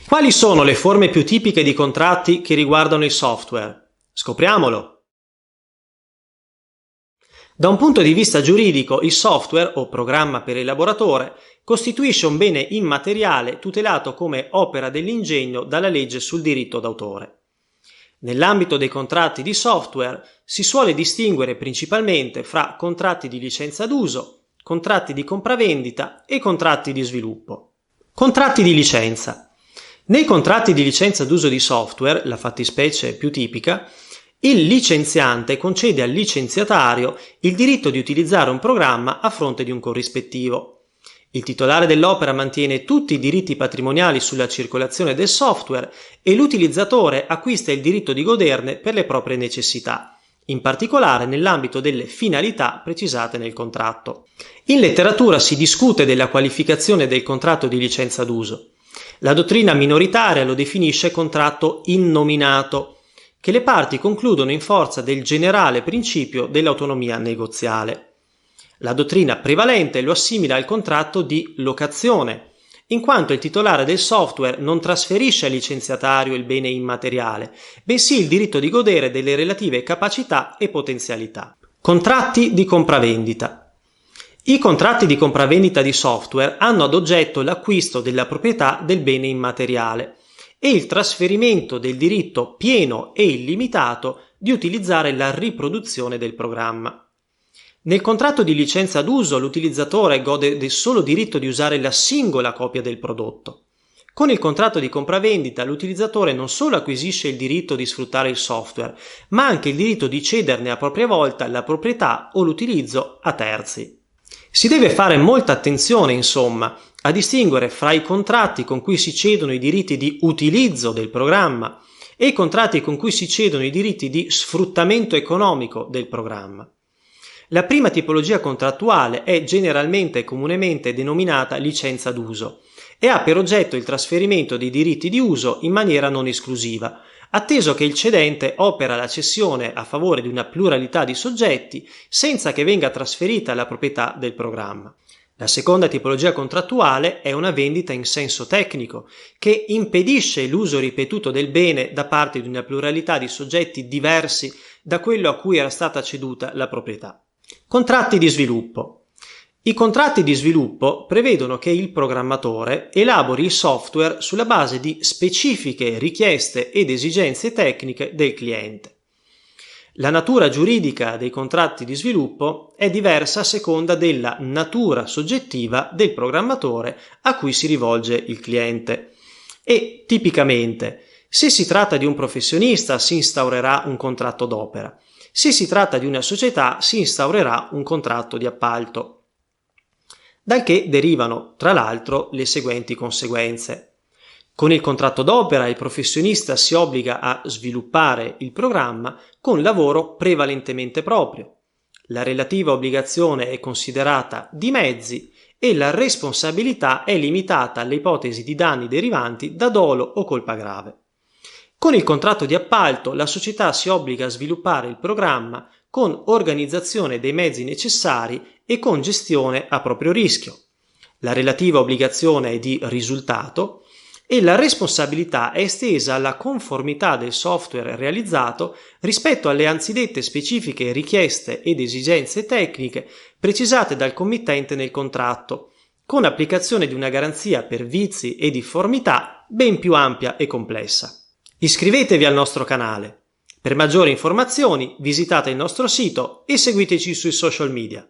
Quali sono le forme più tipiche di contratti che riguardano il software? Scopriamolo! Da un punto di vista giuridico, il software, o programma per elaboratore, costituisce un bene immateriale tutelato come opera dell'ingegno dalla legge sul diritto d'autore. Nell'ambito dei contratti di software si suole distinguere principalmente fra contratti di licenza d'uso, contratti di compravendita e contratti di sviluppo. Contratti di licenza. Nei contratti di licenza d'uso di software, la fattispecie più tipica, il licenziante concede al licenziatario il diritto di utilizzare un programma a fronte di un corrispettivo. Il titolare dell'opera mantiene tutti i diritti patrimoniali sulla circolazione del software e l'utilizzatore acquista il diritto di goderne per le proprie necessità, in particolare nell'ambito delle finalità precisate nel contratto. In letteratura si discute della qualificazione del contratto di licenza d'uso. La dottrina minoritaria lo definisce contratto innominato, che le parti concludono in forza del generale principio dell'autonomia negoziale. La dottrina prevalente lo assimila al contratto di locazione, in quanto il titolare del software non trasferisce al licenziatario il bene immateriale, bensì il diritto di godere delle relative capacità e potenzialità. Contratti di compravendita. I contratti di compravendita di software hanno ad oggetto l'acquisto della proprietà del bene immateriale e il trasferimento del diritto pieno e illimitato di utilizzare la riproduzione del programma. Nel contratto di licenza d'uso l'utilizzatore gode del solo diritto di usare la singola copia del prodotto. Con il contratto di compravendita l'utilizzatore non solo acquisisce il diritto di sfruttare il software, ma anche il diritto di cederne a propria volta la proprietà o l'utilizzo a terzi. Si deve fare molta attenzione, insomma, a distinguere fra i contratti con cui si cedono i diritti di utilizzo del programma e i contratti con cui si cedono i diritti di sfruttamento economico del programma. La prima tipologia contrattuale è generalmente e comunemente denominata licenza d'uso e ha per oggetto il trasferimento dei diritti di uso in maniera non esclusiva, atteso che il cedente opera la cessione a favore di una pluralità di soggetti senza che venga trasferita la proprietà del programma. La seconda tipologia contrattuale è una vendita in senso tecnico, che impedisce l'uso ripetuto del bene da parte di una pluralità di soggetti diversi da quello a cui era stata ceduta la proprietà. Contratti di sviluppo. I contratti di sviluppo prevedono che il programmatore elabori il software sulla base di specifiche richieste ed esigenze tecniche del cliente. La natura giuridica dei contratti di sviluppo è diversa a seconda della natura soggettiva del programmatore a cui si rivolge il cliente. E tipicamente, se si tratta di un professionista, si instaurerà un contratto d'opera. Se si tratta di una società, si instaurerà un contratto di appalto. Dal che derivano, tra l'altro, le seguenti conseguenze. Con il contratto d'opera il professionista si obbliga a sviluppare il programma con lavoro prevalentemente proprio. La relativa obbligazione è considerata di mezzi e la responsabilità è limitata alle ipotesi di danni derivanti da dolo o colpa grave. Con il contratto di appalto la società si obbliga a sviluppare il programma con organizzazione dei mezzi necessari e con gestione a proprio rischio. La relativa obbligazione è di risultato e la responsabilità è estesa alla conformità del software realizzato rispetto alle anzidette specifiche richieste ed esigenze tecniche precisate dal committente nel contratto, con applicazione di una garanzia per vizi e difformità ben più ampia e complessa. Iscrivetevi al nostro canale. Per maggiori informazioni visitate il nostro sito e seguiteci sui social media.